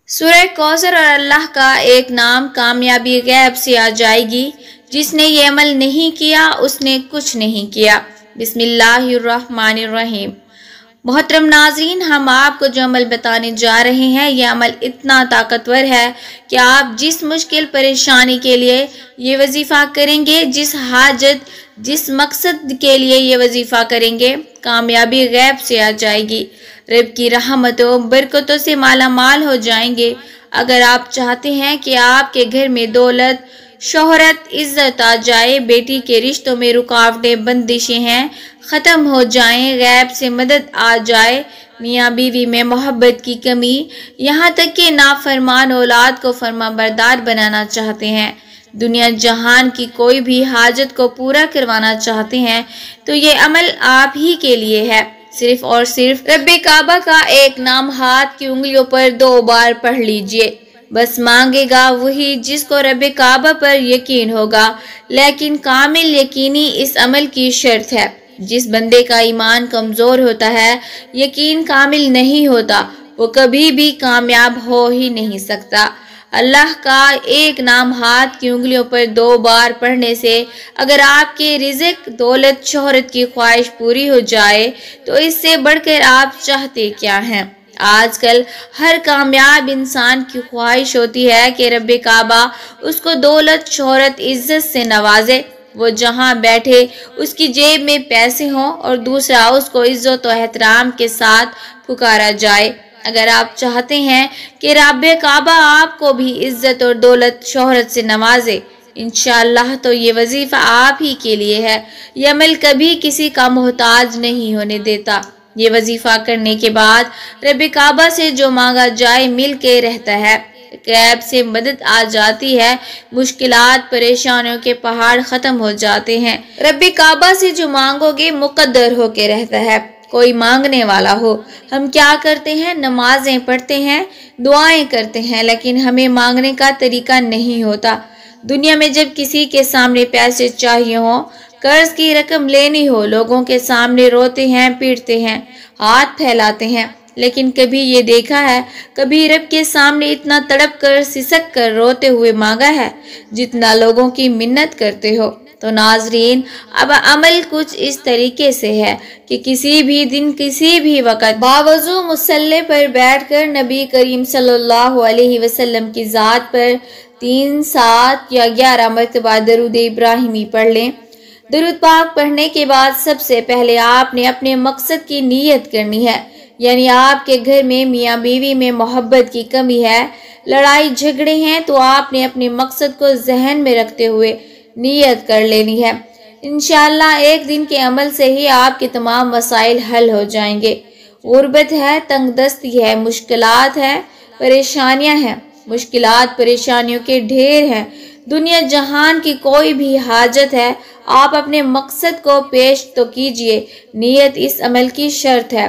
سورہ کوثر اور اللہ کا ایک نام کامیابی غیب سے آ جائے گی۔ جس نے یہ عمل نہیں کیا اس نے کچھ نہیں کیا۔ بسم اللہ الرحمن الرحیم۔ محترم ناظرین، ہم آپ کو جو عمل بتانے جا رہے ہیں یہ عمل اتنا طاقتور ہے کہ آپ جس مشکل پریشانی کے لیے یہ وظیفہ کریں گے، جس حاجت جس مقصد کے لیے یہ وظیفہ کریں گے، کامیابی غیب سے آ جائے گی۔ رب کی رحمتوں برکتوں سے مالا مال ہو جائیں گے۔ اگر آپ چاہتے ہیں کہ آپ کے گھر میں دولت، شہرت، عزت آ جائے، بیٹی کے رشتوں میں رکاوٹیں، بندشیں ہیں ختم ہو جائیں، غیب سے مدد آ جائے، میاں بیوی میں محبت کی کمی، یہاں تک کہ نافرمان اولاد کو فرما بردار بنانا چاہتے ہیں، دنیا جہان کی کوئی بھی حاجت کو پورا کروانا چاہتے ہیں، تو یہ عمل آپ ہی کے لیے ہے۔ صرف اور صرف رب کعبہ کا ایک نام ہاتھ کی انگلیوں پر 2 بار پڑھ لیجئے۔ بس مانگے گا وہی جس کو رب کعبہ پر یقین ہوگا، لیکن کامل یقینی اس عمل کی شرط ہے۔ جس بندے کا ایمان کمزور ہوتا ہے، یقین کامل نہیں ہوتا، وہ کبھی بھی کامیاب ہو ہی نہیں سکتا۔ اللہ کا ایک نام ہاتھ کی انگلیوں پر 2 بار پڑھنے سے اگر آپ کے رزق، دولت، شہرت کی خواہش پوری ہو جائے تو اس سے بڑھ کر آپ چاہتے کیا ہیں؟ آج کل ہر کامیاب انسان کی خواہش ہوتی ہے کہ رب کعبہ اس کو دولت، شہرت، عزت سے نوازے، وہ جہاں بیٹھے اس کی جیب میں پیسے ہوں اور دوسرا اس کو عزت و احترام کے ساتھ پکارا جائے۔ اگر آپ چاہتے ہیں کہ رب کعبہ آپ کو بھی عزت اور دولت، شہرت سے نوازے، انشاءاللہ تو یہ وظیفہ آپ ہی کے لیے ہے۔ یہ عمل کبھی کسی کا محتاج نہیں ہونے دیتا۔ یہ وظیفہ کرنے کے بعد رب کعبہ سے جو مانگا جائے مل کے رہتا ہے، غیب سے مدد آ جاتی ہے، مشکلات، پریشانیوں کے پہاڑ ختم ہو جاتے ہیں۔ رب کعبہ سے جو مانگو گے مقدر ہو کے رہتا ہے۔ کوئی مانگنے والا ہو، ہم کیا کرتے ہیں؟ نمازیں پڑھتے ہیں، دعائیں کرتے ہیں، لیکن ہمیں مانگنے کا طریقہ نہیں ہوتا۔ دنیا میں جب کسی کے سامنے پیسے چاہیے ہوں، قرض کی رقم لینی ہو، لوگوں کے سامنے روتے ہیں، پیٹتے ہیں، ہاتھ پھیلاتے ہیں، لیکن کبھی یہ دیکھا ہے، کبھی رب کے سامنے اتنا تڑپ کر، سسک کر، روتے ہوئے مانگا ہے جتنا لوگوں کی منت کرتے ہو؟ تو ناظرین، اب عمل کچھ اس طریقے سے ہے کہ کسی بھی دن، کسی بھی وقت باوضو مصلی پر بیٹھ کر نبی کریم صلی اللہ علیہ وسلم کی ذات پر 3، 7 یا 11 مرتبہ درود ابراہیمی پڑھ لیں۔ درود پاک پڑھنے کے بعد سب سے پہلے آپ نے اپنے مقصد کی نیت کرنی ہے، یعنی آپ کے گھر میں میاں بیوی میں محبت کی کمی ہے، لڑائی جھگڑے ہیں، تو آپ نے اپنے مقصد کو ذہن میں رکھتے ہوئے نیت کر لینی ہے۔ انشاءاللہ ایک دن کے عمل سے ہی آپ کے تمام مسائل حل ہو جائیں گے۔ غربت ہے، تنگ دستی ہے، مشکلات ہے، پریشانیاں ہیں، مشکلات پریشانیوں کے ڈھیر ہیں، دنیا جہان کی کوئی بھی حاجت ہے، آپ اپنے مقصد کو پیش تو کیجئے، نیت اس عمل کی شرط ہے۔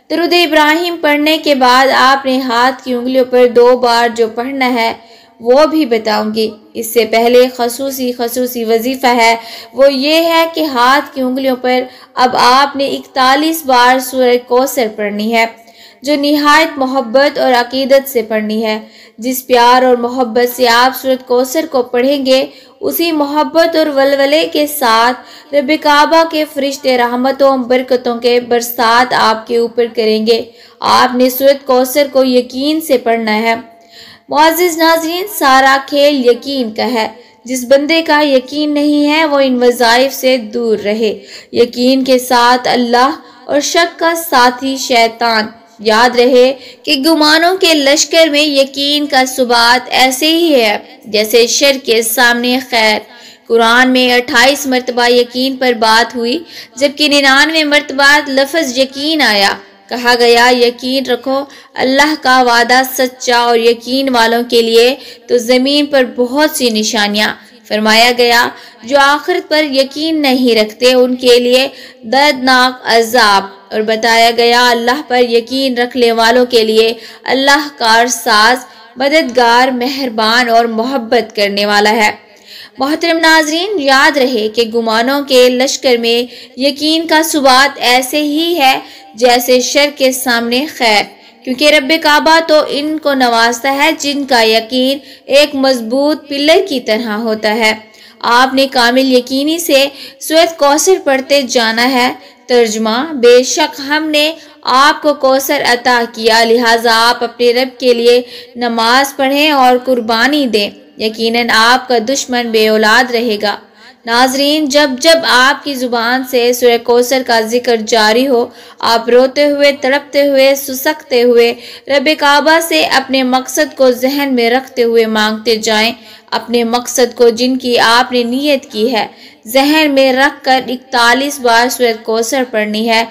درود ابراہیم پڑھنے کے بعد آپ نے ہاتھ کی انگلیوں پر 2 بار جو پڑھنا ہے وہ بھی بتاؤں گی۔ اس سے پہلے خصوصی وظیفہ ہے، وہ یہ ہے کہ ہاتھ کی انگلیوں پر اب آپ نے 41 بار سورہ کوثر پڑھنی ہے، جو نہایت محبت اور عقیدت سے پڑھنی ہے۔ جس پیار اور محبت سے آپ سورہ کوثر کو پڑھیں گے، اسی محبت اور ولولے کے ساتھ رب کعبہ کے فرشتے رحمتوں، برکتوں کے برسات آپ کے اوپر کریں گے۔ آپ نے سورہ کوثر کو یقین سے پڑھنا ہے۔ معزز ناظرین، سارا کھیل یقین کا ہے۔ جس بندے کا یقین نہیں ہے وہ ان وظائف سے دور رہے۔ یقین کے ساتھ اللہ اور شک کا ساتھی شیطان۔ یاد رہے کہ گمانوں کے لشکر میں یقین کا ثبات ایسے ہی ہے جیسے شر کے سامنے خیر۔ قرآن میں 28 مرتبہ یقین پر بات ہوئی، جبکہ 99 مرتبہ لفظ یقین آیا۔ کہا گیا یقین رکھو، اللہ کا وعدہ سچا، اور یقین والوں کے لیے تو زمین پر بہت سی نشانیاں۔ فرمایا گیا جو آخرت پر یقین نہیں رکھتے ان کے لیے دردناک عذاب، اور بتایا گیا اللہ پر یقین رکھنے والوں کے لیے اللہ کارساز، مددگار، مہربان اور محبت کرنے والا ہے۔ محترم ناظرین، یاد رہے کہ گمانوں کے لشکر میں یقین کا ثبات ایسے ہی ہے جیسے شر کے سامنے خیر، کیونکہ رب کعبہ تو ان کو نوازتا ہے جن کا یقین ایک مضبوط پلر کی طرح ہوتا ہے۔ آپ نے کامل یقینی سے سورۃ کوثر پڑھتے جانا ہے۔ ترجمہ: بے شک ہم نے آپ کو کوثر عطا کیا، لہٰذا آپ اپنے رب کے لیے نماز پڑھیں اور قربانی دیں، یقیناً آپ کا دشمن بے اولاد رہے گا۔ ناظرین، جب جب آپ کی زبان سے سورہ کوثر کا ذکر جاری ہو، آپ روتے ہوئے، تڑپتے ہوئے، سسکتے ہوئے رب کعبہ سے اپنے مقصد کو ذہن میں رکھتے ہوئے مانگتے جائیں۔ اپنے مقصد کو جن کی آپ نے نیت کی ہے ذہن میں رکھ کر 41 بار سورۃ کوثر پڑھنی ہے۔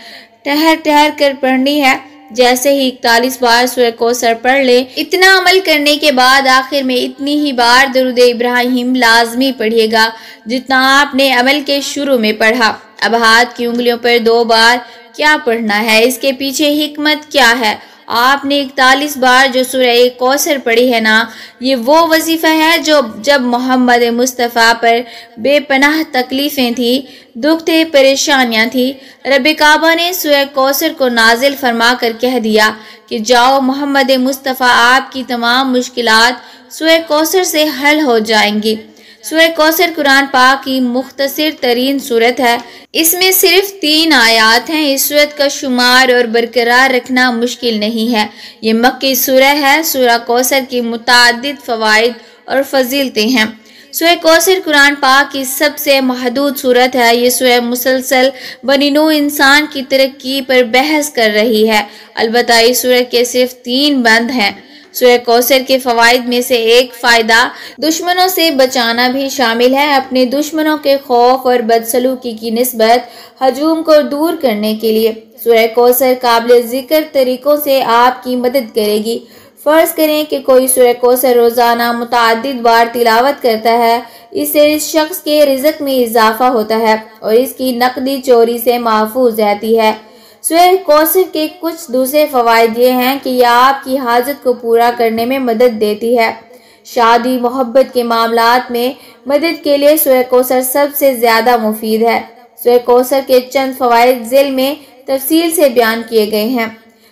ٹھہر ٹھہر کر پڑھنی ہے۔ جیسے ہی 41 بار سورہ کوثر پڑھ لیں، اتنا عمل کرنے کے بعد آخر میں اتنی ہی بار درود ابراہیم لازمی پڑھیے گا جتنا آپ نے عمل کے شروع میں پڑھا۔ اب ہاتھ کی انگلیوں پر 2 بار کیا پڑھنا ہے، اس کے پیچھے حکمت کیا ہے؟ آپ نے 41 بار جو سورہ کوثر پڑھی ہے نا، یہ وہ وظیفہ ہے جو جب محمد مصطفیٰ پر بے پناہ تکلیفیں تھیں، دکھ تھے، پریشانیاں تھیں، رب کعبہ نے سورہ کوثر کو نازل فرما کر کہہ دیا کہ جاؤ محمد مصطفیٰ، آپ کی تمام مشکلات سورہ کوثر سے حل ہو جائیں گی۔ سورہ کوثر قرآن پاک کی مختصر ترین سورت ہے۔ اس میں صرف 3 آیات ہیں۔ اس سورت کا شمار اور برقرار رکھنا مشکل نہیں ہے۔ یہ مکی سورہ ہے۔ سورہ کوثر کی متعدد فوائد اور فضیلتیں ہیں۔ سورہ کوثر قرآن پاک کی سب سے محدود سورت ہے۔ یہ سورہ مسلسل بنی نوع انسان کی ترقی پر بحث کر رہی ہے، البتہ اس سورت کے صرف 3 بند ہیں۔ سورہ کوثر کے فوائد میں سے ایک فائدہ دشمنوں سے بچانا بھی شامل ہے۔ اپنے دشمنوں کے خوف اور بدسلوکی کی نسبت ہجوم کو دور کرنے کے لیے سورہ کوثر قابل ذکر طریقوں سے آپ کی مدد کرے گی۔ فرض کریں کہ کوئی سورہ کوثر روزانہ متعدد بار تلاوت کرتا ہے، اس سے اس شخص کے رزق میں اضافہ ہوتا ہے اور اس کی نقدی چوری سے محفوظ رہتی ہے۔ سورہ کوثر کے کچھ دوسرے فوائد یہ ہیں کہ یہ آپ کی حاجت کو پورا کرنے میں مدد دیتی ہے۔ شادی محبت کے معاملات میں مدد کے لیے سورہ کوثر سب سے زیادہ مفید ہے۔ سورہ کوثر کے چند فوائد ذیل میں تفصیل سے بیان کیے گئے ہیں۔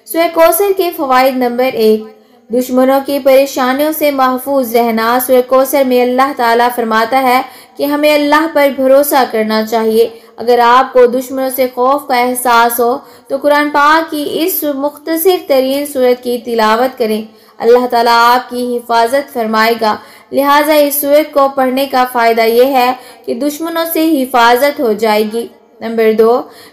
سورہ کوثر کے فوائد نمبر 1، دشمنوں کی پریشانیوں سے محفوظ رہنا۔ سورہ کوثر میں اللہ تعالیٰ فرماتا ہے کہ ہمیں اللہ پر بھروسہ کرنا چاہیے۔ اگر آپ کو دشمنوں سے خوف کا احساس ہو تو قرآن پاک کی اس مختصر ترین سورت کی تلاوت کریں، اللہ تعالیٰ آپ کی حفاظت فرمائے گا۔ لہٰذا اس سورت کو پڑھنے کا فائدہ یہ ہے کہ دشمنوں سے حفاظت ہو جائے گی۔ نمبر 2،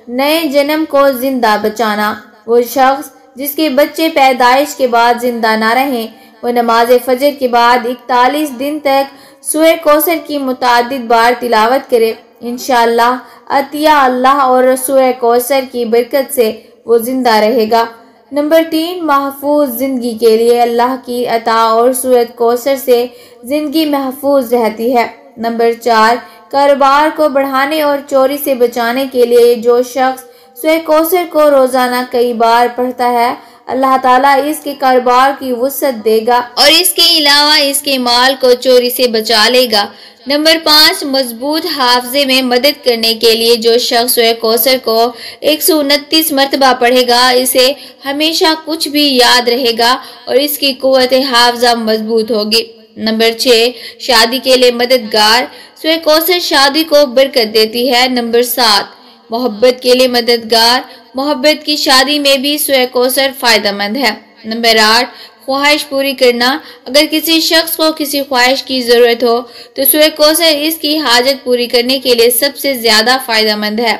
نئے جنم کو زندہ بچانا۔ وہ شخص جس کے بچے پیدائش کے بعد زندہ نہ رہیں، وہ نماز فجر کے بعد 41 دن تک سورہ کوثر کی متعدد بار تلاوت کرے، انشاءاللہ عطیہ اللہ اور سورہ کوثر کی برکت سے وہ زندہ رہے گا۔ نمبر 3، محفوظ زندگی کے لیے اللہ کی عطا اور سورۃ کوثر سے زندگی محفوظ رہتی ہے۔ نمبر 4، کاروبار کو بڑھانے اور چوری سے بچانے کے لیے جو شخص سورہ کوثر کو روزانہ کئی بار پڑھتا ہے، اللہ تعالیٰ اس کے کاروبار کی وسعت دے گا اور اس کے علاوہ اس کے مال کو چوری سے بچا لے گا۔ نمبر 5، مضبوط حافظے میں مدد کرنے کے لیے جو شخص سورہ کوثر کو 129 مرتبہ پڑھے گا، اسے ہمیشہ کچھ بھی یاد رہے گا اور اس کی قوت حافظہ مضبوط ہوگی۔ نمبر 6، شادی کے لیے مددگار۔ سورہ کوثر شادی کو برکت دیتی ہے۔ نمبر 7، محبت کے لیے مددگار۔ محبت کی شادی میں بھی سورہ کوثر فائدہ مند ہے۔ نمبر 8، خواہش پوری کرنا۔ اگر کسی شخص کو کسی خواہش کی ضرورت ہو تو سورہ کوثر اس کی حاجت پوری کرنے کے لیے سب سے زیادہ فائدہ مند ہے۔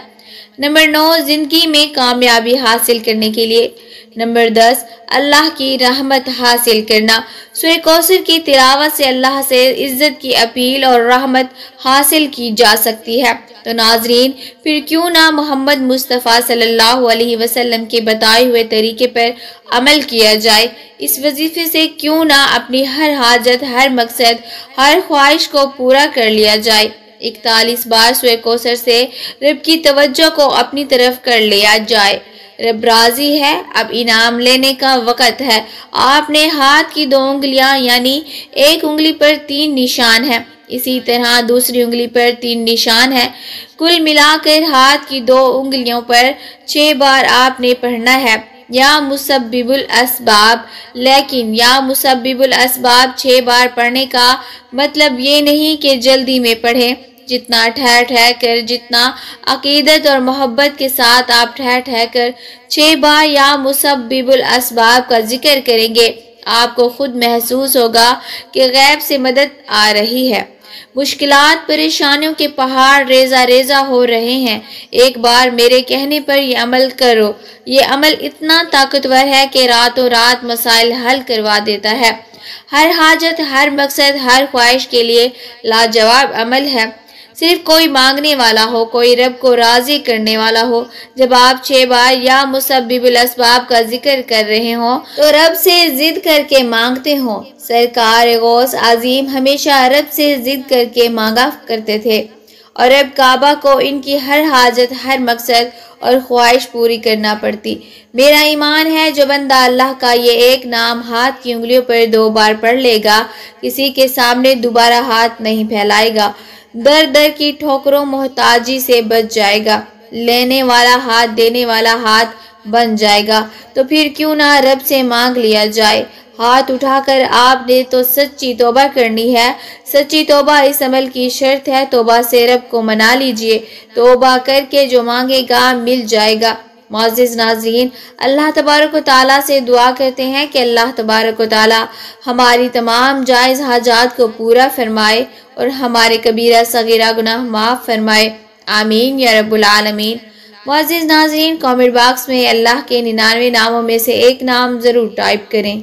نمبر 9، زندگی میں کامیابی حاصل کرنے کے لیے۔ نمبر 10، اللہ کی رحمت حاصل کرنا۔ سورہ کوثر کی تلاوت سے اللہ سے عزت کی اپیل اور رحمت حاصل کی جا سکتی ہے۔ تو ناظرین، پھر کیوں نہ محمد مصطفیٰ صلی اللہ علیہ وسلم کے بتائے ہوئے طریقے پر عمل کیا جائے۔ اس وظیفے سے کیوں نہ اپنی ہر حاجت، ہر مقصد، ہر خواہش کو پورا کر لیا جائے۔ 41 بار سورہ کوثر سے رب کی توجہ کو اپنی طرف کر لیا جائے۔ رب راضی ہے، اب انعام لینے کا وقت ہے۔ آپ نے ہاتھ کی 2 انگلیاں یعنی ایک انگلی پر 3 نشان ہیں، اسی طرح دوسری انگلی پر 3 نشان ہیں، کل ملا کر ہاتھ کی 2 انگلیوں پر 6 بار آپ نے پڑھنا ہے۔ یا مسببل اسباب، لیکن یا مسببل اسباب 6 بار پڑھنے کا مطلب یہ نہیں کہ جلدی میں پڑھیں۔ جتنا ٹھہر ٹھہر کر، جتنا عقیدت اور محبت کے ساتھ آپ ٹھہر ٹھہر کر 6 بار یا مسببل اسباب کا ذکر کریں گے، آپ کو خود محسوس ہوگا کہ غیب سے مدد آ رہی ہے۔ مشکلات، پریشانیوں کے پہاڑ ریزہ ریزہ ہو رہے ہیں، ایک بار میرے کہنے پر یہ عمل کرو۔ یہ عمل اتنا طاقتور ہے کہ راتوں رات مسائل حل کروا دیتا ہے۔ ہر حاجت، ہر مقصد، ہر خواہش کے لیے لاجواب عمل ہے۔ صرف کوئی مانگنے والا ہو، کوئی رب کو راضی کرنے والا ہو۔ جب آپ 6 بار یا مسبب الاسباب کا ذکر کر رہے ہوں تو رب سے ضد کر کے مانگتے ہوں۔ سرکار غوث عظیم ہمیشہ رب سے ضد کر کے مانگا کرتے تھے اور رب کعبہ کو ان کی ہر حاجت، ہر مقصد اور خواہش پوری کرنا پڑتی۔ میرا ایمان ہے جو بندہ اللہ کا یہ ایک نام ہاتھ کی انگلیوں پر 2 بار پڑھ لے گا، کسی کے سامنے دوبارہ ہاتھ نہیں پھیلائے گا، در در کی ٹھوکروں محتاجی سے بچ جائے گا، لینے والا ہاتھ دینے والا ہاتھ بن جائے گا۔ تو پھر کیوں نہ رب سے مانگ لیا جائے۔ ہاتھ اٹھا کر آپ نے تو سچی توبہ کرنی ہے۔ سچی توبہ اس عمل کی شرط ہے۔ توبہ سے رب کو منا لیجئے۔ توبہ کر کے جو مانگے گا مل جائے گا۔ معزز ناظرین، اللہ تبارک و تعالیٰ سے دعا کرتے ہیں کہ اللہ تبارک و تعالیٰ ہماری تمام جائز حاجات کو پورا فرمائے اور ہمارے کبیرہ صغیرہ گناہ معاف فرمائے، آمین یا رب العالمین۔ معزز ناظرین، کامنٹ باکس میں اللہ کے 99 ناموں میں سے ایک نام ضرور ٹائپ کریں۔